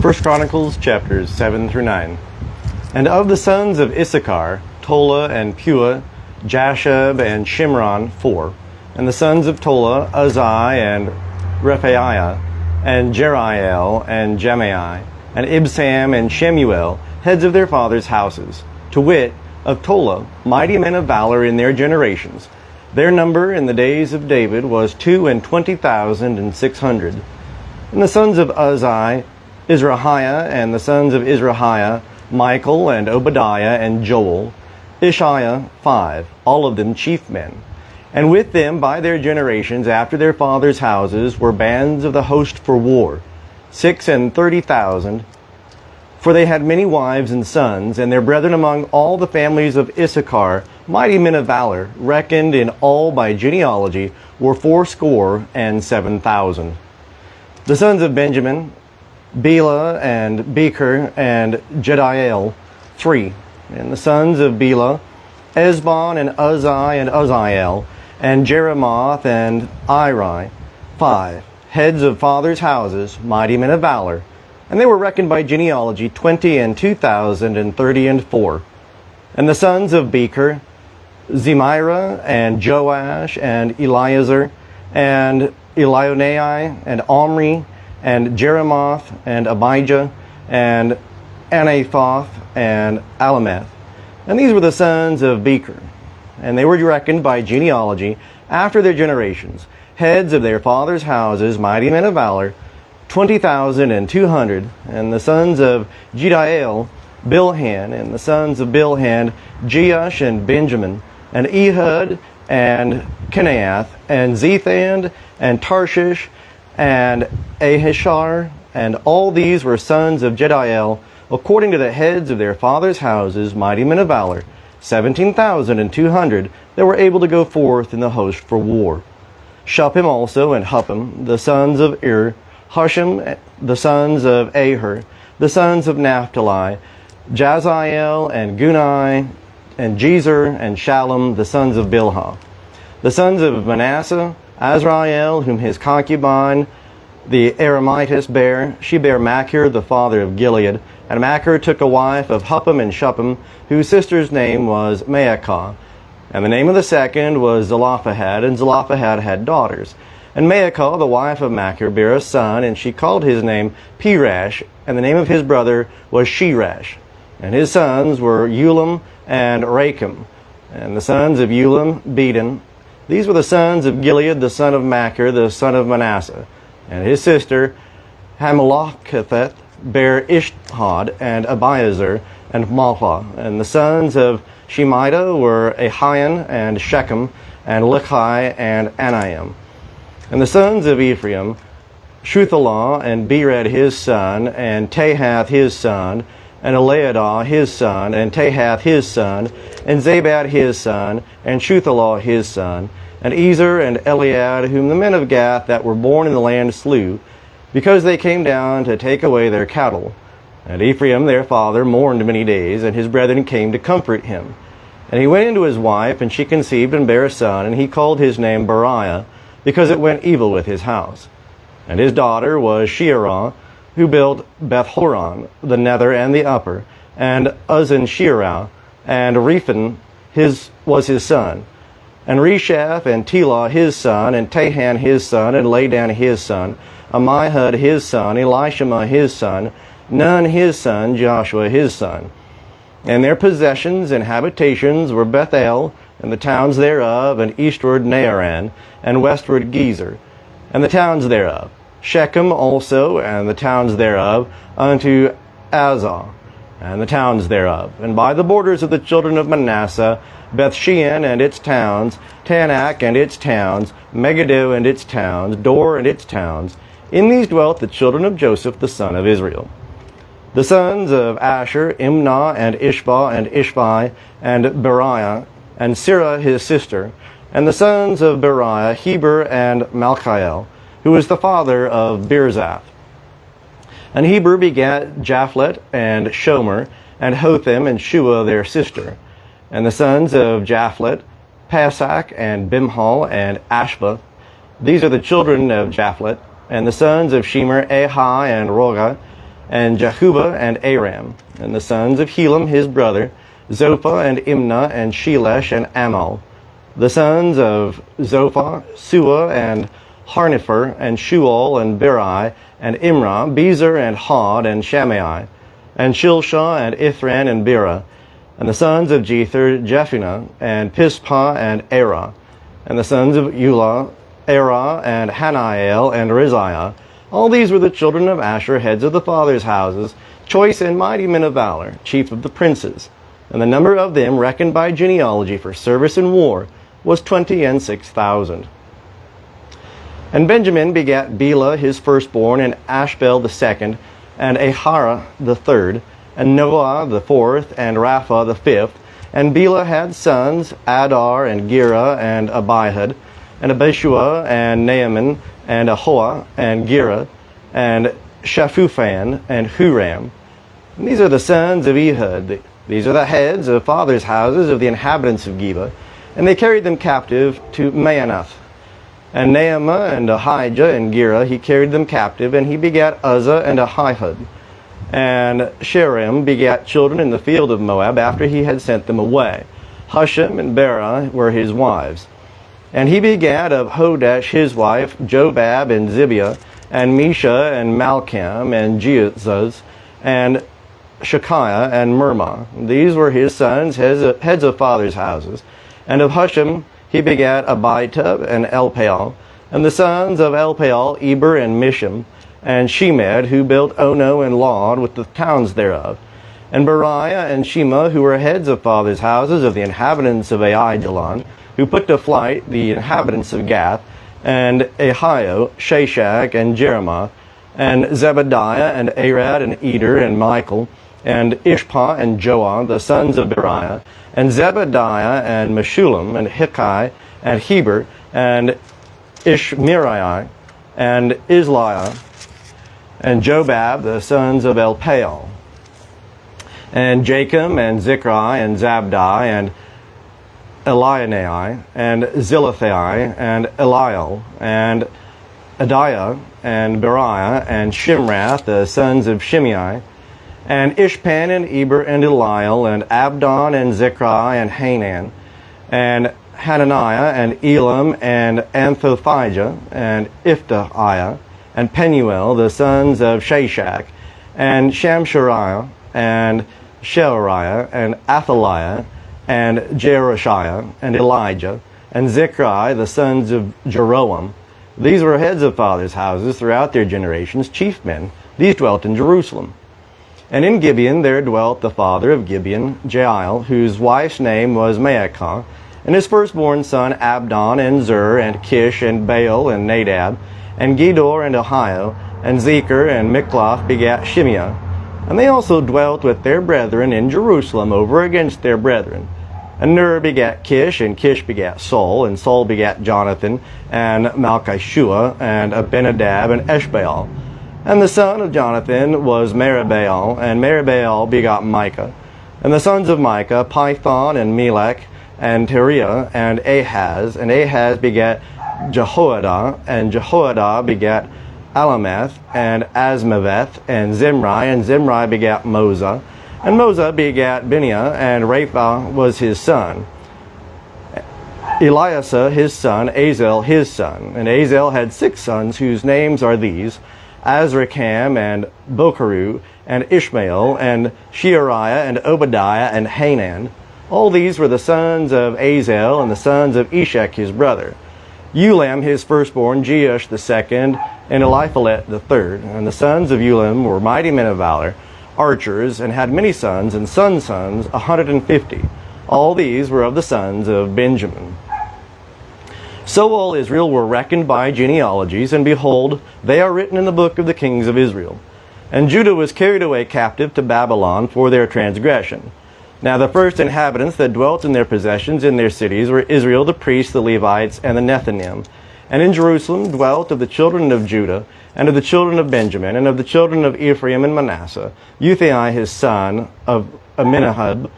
1 Chronicles chapters 7 through 9. And of the sons of Issachar, Tola and Puah, Jashub and Shimron, 4. And the sons of Tola, Uzai and Rephaiah, and Jeriel and Jemai, and Ibsam and Shemuel, heads of their fathers' houses, to wit, of Tola, mighty men of valor in their generations. Their number in the days of David was 22,600. And the sons of Uzai, Izrahiah, and the sons of Izrahiah, Michael and Obadiah and Joel, Ishiah, 5, all of them chief men. And with them by their generations after their fathers' houses were bands of the host for war, 36,000. For they had many wives and sons, and their brethren among all the families of Issachar, mighty men of valor, reckoned in all by genealogy, were 7,000. The sons of Benjamin, Bela and Becher and Jediel, 3. And the sons of Bela, Esbon and Uzai and Uzziel, and Jeremoth and Iri, 5. Heads of fathers' houses, mighty men of valor. And they were reckoned by genealogy 20,034. And the sons of Becher, Zemira and Joash and Eliezer and Elionai and Omri and Jeremoth and Abijah and Anathoth and Alameth. And these were the sons of Becher. And they were reckoned by genealogy after their generations, heads of their fathers' houses, mighty men of valor, 20,200. And the sons of Jediel, Bilhan, and the sons of Bilhan, Jeush and Benjamin, and Ehud and Kenaath, and Zethan and Tarshish and Ahishar, and all these were sons of Jediel, according to the heads of their fathers' houses, mighty men of valor, 17,200 that were able to go forth in the host for war. Shuppim also and Huppim, the sons of Hushim, the sons of Aher, the sons of Naphtali, Jaziel and Gunai, and Jezer and Shallum, the sons of Bilhah. The sons of Manasseh, Azrael, whom his concubine, the Aramitess, bare. She bare Machir, the father of Gilead. And Machir took a wife of Huppim and Shuppim, whose sister's name was Maacah. And the name of the second was Zelophehad, and Zelophehad had daughters. And Maacah, the wife of Machir, bare a son, and she called his name Pirash, and the name of his brother was Shirash. And his sons were Ulam and Rakim. And the sons of Ulam, Bedan. These were the sons of Gilead, the son of Machir, the son of Manasseh. And his sister Hamelochetheth bare Ishtahad and Abiezer and Malpha. And the sons of Shemida were Ahian and Shechem and Lechi and Anaim. And the sons of Ephraim, Shuthalah and Bered his son, and Tahath his son, and Eliadah his son, and Tahath his son, and Zabad his son, and Shuthalah his son, and Ezer and Eliad, whom the men of Gath that were born in the land slew, because they came down to take away their cattle. And Ephraim their father mourned many days, and his brethren came to comfort him. And he went into his wife, and she conceived and bare a son, and he called his name Beriah, because it went evil with his house. And his daughter was Shearah, who built Beth-horon, the nether and the upper, and Uzzen-Shearah, and Rephan was his son, and Reshaph and Telah his son, and Tahan his son, and Ladan his son, Ammihud his son, Elishama his son, Nun his son, Joshua his son. And their possessions and habitations were Bethel, and the towns thereof, and eastward Naaran, and westward Gezer, and the towns thereof, Shechem also, and the towns thereof, unto Azah, and the towns thereof. And by the borders of the children of Manasseh, Bethshean and its towns, Tanak and its towns, Megiddo and its towns, Dor and its towns. In these dwelt the children of Joseph the son of Israel. The sons of Asher, Imnah and Ishbah and Ishvi and Beriah, and Sirah his sister. And the sons of Beriah, Heber and Malchiel, who was the father of Birzath. And Heber begat Japhlet and Shomer, and Hotham and Shua their sister. And the sons of Japhlet, Pasak and Bimhal and Ashba. These are the children of Japhlet. And the sons of Shemer, Ahi and Roga. and Jehuba and Aram. And the sons of Helam his brother, Zophah and Imnah and Shelesh and Amal. The sons of Zophah, Sua and Harnepher and Shual and Beri and Imrah, Bezer and Hod and Shammai, and Shilshah and Ithran and Bera. And the sons of Jether, Jephunneh and Pispah and Arah. And the sons of Ulah, Arah and Haniel and Riziah. All these were the children of Asher, heads of the fathers' houses, choice and mighty men of valor, chief of the princes. And the number of them, reckoned by genealogy for service in war, was 26,000. And Benjamin begat Bela his firstborn, and Ashbel the second, and Ahara the third, and Noah the fourth, and Rapha the fifth. And Bela had sons, Adar, and Gera, and Abihud, and Abishua, and Naaman, and Ahoah, and Gera, and Shaphupan, and Huram. And these are the sons of Ehud. These are the heads of fathers' houses of the inhabitants of Geba. And they carried them captive to Maanath. And Naamah and Ahijah and Gera, he carried them captive, and he begat Uzzah and Ahihud. And Sherim begat children in the field of Moab after he had sent them away. Husham and Bera were his wives. And he begat of Hodesh his wife Jobab and Zibiah, and Mesha and Malcham and Jeuzaz, and Shekiah and Mirmah. These were his sons, heads of fathers' houses. And of Husham he begat Abitub and Elpaal. And the sons of Elpaal, Eber and Misham, and Shemed, who built Ono and Lod with the towns thereof. And Beriah and Shema, who were heads of fathers' houses of the inhabitants of Aijalon, who put to flight the inhabitants of Gath, and Ahio, Shashak, and Jeremiah, and Zebadiah, and Arad, and Eder, and Michael, and Ishpah, and Joah, the sons of Beriah, and Zebadiah, and Meshullam, and Hikai, and Heber, and Ishmeriah, and Isliah, and Jobab, the sons of Elpaal, and Jachim, and Zichri, and Zabdi, and Elionai, and Zilithai, and Eliel, and Adiah, and Beriah, and Shimrath, the sons of Shimei, and Ishpan, and Eber, and Eliel, and Abdon, and Zichri, and Hanan, and Hananiah, and Elam, and Anthothijah, and Iphtaiah, and Penuel, the sons of Shashak, and Shamshariah, and Sheariah, and Athaliah, and Jerushiah, and Elijah, and Zichri, the sons of Jeroam. These were heads of fathers' houses throughout their generations, chief men. These dwelt in Jerusalem. And in Gibeon there dwelt the father of Gibeon, Jael, whose wife's name was Maacah, and his firstborn son Abdon, and Zur, and Kish, and Baal, and Nadab, and Gedor, and Ahio, and Zecher, and Mikloth begat Shimeah. And they also dwelt with their brethren in Jerusalem over against their brethren. And Ner begat Kish, and Kish begat Saul, and Saul begat Jonathan, and Malchishua, and Abinadab, and Eshbaal. And the son of Jonathan was Meribaal, and Meribaal begot Micah. And the sons of Micah, Python, and Melech, and Teriah, and Ahaz begat Jehoiada, and Jehoiada begat Alameth, and Asmaveth, and Zimri begat Moza, and Moza begat Benia, and Rapha was his son, Eliasa his son, Azel his son. And Azel had 6 sons, whose names are these: Azrikam, and Bocheru, and Ishmael, and Sheariah, and Obadiah, and Hanan. All these were the sons of Azel, and the sons of Eshek his brother. Ulam his firstborn, Jeush the second, and Eliphalet the third. And the sons of Ulam were mighty men of valor, archers, and had many sons, and sons, 150. All these were of the sons of Benjamin. So all Israel were reckoned by genealogies, and behold, they are written in the book of the kings of Israel. And Judah was carried away captive to Babylon for their transgression. Now the first inhabitants that dwelt in their possessions in their cities were Israel, the priests, the Levites, and the Nethinim. And in Jerusalem dwelt of the children of Judah, and of the children of Benjamin, and of the children of Ephraim and Manasseh, Uthai his son, of Aminahab,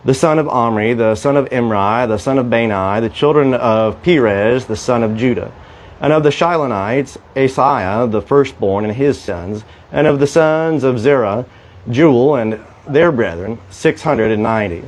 the son of Omri, the son of Imri, the son of Bani, the children of Perez, the son of Judah. And of the Shilonites, Asaiah, the firstborn, and his sons. And of the sons of Zerah, Jewel and their brethren, 690.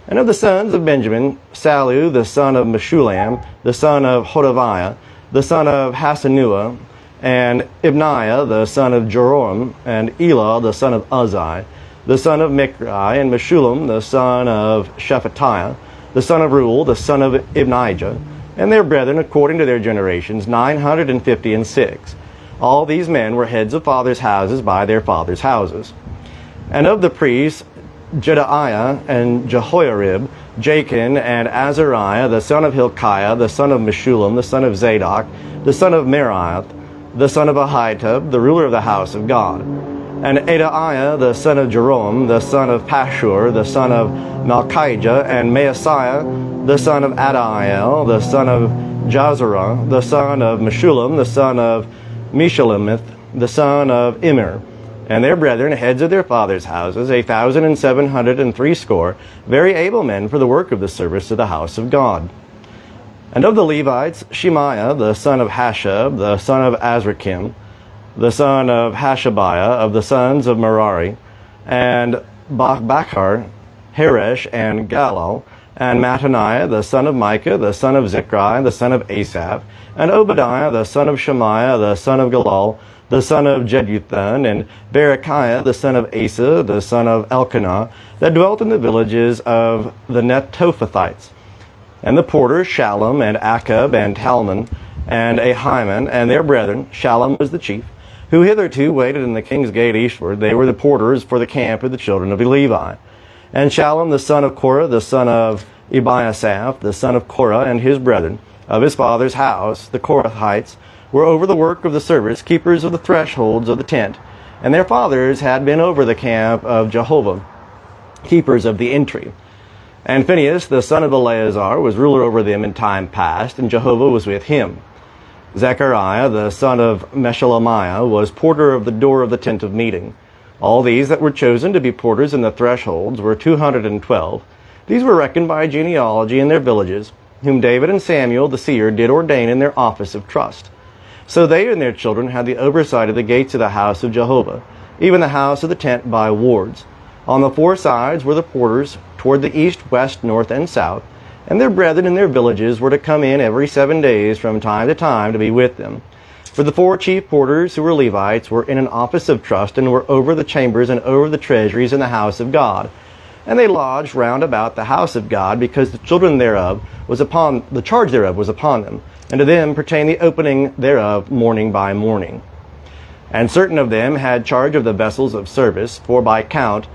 And of the sons of Benjamin, Salu, the son of Meshulam, the son of Hodaviah, the son of Hasanua, and Ibniah, the son of Jeroam, and Elah, the son of Uzzi, the son of Michri, and Meshullam, the son of Shephatiah, the son of Reuel, the son of Ibnijah, and their brethren according to their generations, 956. All these men were heads of fathers' houses by their fathers' houses. And of the priests, Jedaiah and Jehoiarib, Jachin and Azariah, the son of Hilkiah, the son of Meshullam, the son of Zadok, the son of Merioth, the son of Ahitub, the ruler of the house of God. And Adaiah, the son of Jeroam, the son of Pashur, the son of Malchijah, and Maaseiah, the son of Adiel, the son of Jazarah, the son of Meshullam, the son of Meshulamith, the son of Immer, and their brethren, heads of their fathers' houses, 1,760, very able men for the work of the service of the house of God. And of the Levites, Shemaiah, the son of Hashab, the son of Azrikam, the son of Hashabiah, of the sons of Merari, and Bakar, Heresh, and Galal, and Mattaniah, the son of Micah, the son of Zichri, the son of Asaph, and Obadiah, the son of Shemaiah, the son of Galal, the son of Jeduthun, and Berechiah, the son of Asa, the son of Elkanah, that dwelt in the villages of the Netophathites. And the porters, Shallum, and Akab, and Talmon, and Ahiman, and their brethren, Shallum was the chief, who hitherto waited in the king's gate eastward. They were the porters for the camp of the children of Levi. And Shallum, the son of Korah, the son of Ebiasaph, the son of Korah, and his brethren, of his father's house, the Korathites, were over the work of the service, keepers of the thresholds of the tent. And their fathers had been over the camp of Jehovah, keepers of the entry. And Phinehas, the son of Eleazar, was ruler over them in time past, and Jehovah was with him. Zechariah, the son of Meshelemiah, was porter of the door of the tent of meeting. All these that were chosen to be porters in the thresholds were 212. These were reckoned by genealogy in their villages, whom David and Samuel the seer did ordain in their office of trust. So they and their children had the oversight of the gates of the house of Jehovah, even the house of the tent by wards. On the four sides were the porters, toward the east, west, north, and south, and their brethren in their villages were to come in every 7 days from time to time to be with them. For the four chief porters, who were Levites, were in an office of trust, and were over the chambers and over the treasuries in the house of God. And they lodged round about the house of God, because the charge thereof was upon them, and to them pertained the opening thereof morning by morning. And certain of them had charge of the vessels of service, for by count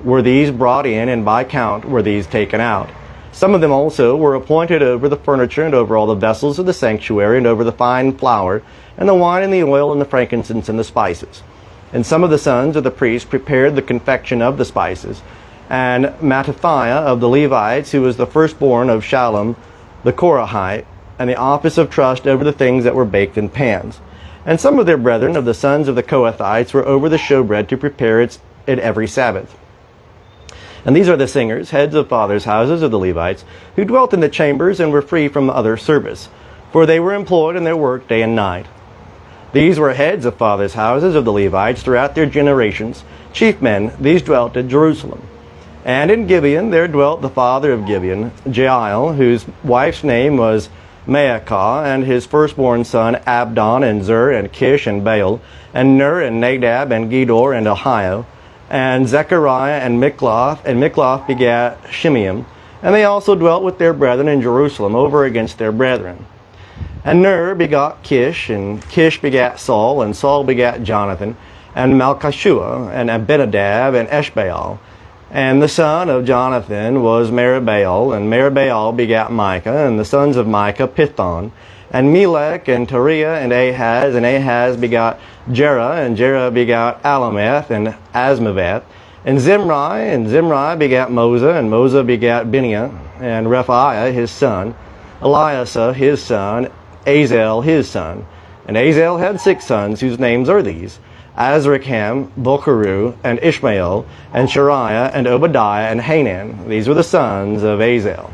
were these brought in, and by count were these taken out. Some of them also were appointed over the furniture, and over all the vessels of the sanctuary, and over the fine flour, and the wine, and the oil, and the frankincense, and the spices. And some of the sons of the priests prepared the confection of the spices. And Mattithiah of the Levites, who was the firstborn of Shallum the Korahite, and the office of trust over the things that were baked in pans. And some of their brethren of the sons of the Kohathites were over the showbread to prepare it every Sabbath. And these are the singers, heads of fathers' houses of the Levites, who dwelt in the chambers and were free from other service, for they were employed in their work day and night. These were heads of fathers' houses of the Levites throughout their generations, chief men. These dwelt at Jerusalem. And in Gibeon there dwelt the father of Gibeon, Jael, whose wife's name was Maacah, and his firstborn son Abdon, and Zur, and Kish, and Baal, and Ner, and Nadab, and Gedor, and Ahio, and Zechariah, and Mikloth begat Shimeam. And they also dwelt with their brethren in Jerusalem, over against their brethren. And Ner begot Kish, and Kish begat Saul, and Saul begat Jonathan, and Malchishua, and Abinadab, and Eshbaal. And the son of Jonathan was Meribaal, and Meribaal begat Micah, and the sons of Micah Pithon, and Melech, and Teriah, and Ahaz begot Jerah, and Jerah begot Alameth, and Asmaveth, and Zimri begat Moza, and Moza begat Benia, and Rephaiah his son, Eliasah his son, Azel his son. And Azel had 6 sons, whose names are these: Azrikam, Bocheru, and Ishmael, and Shariah, and Obadiah, and Hanan. These were the sons of Azel.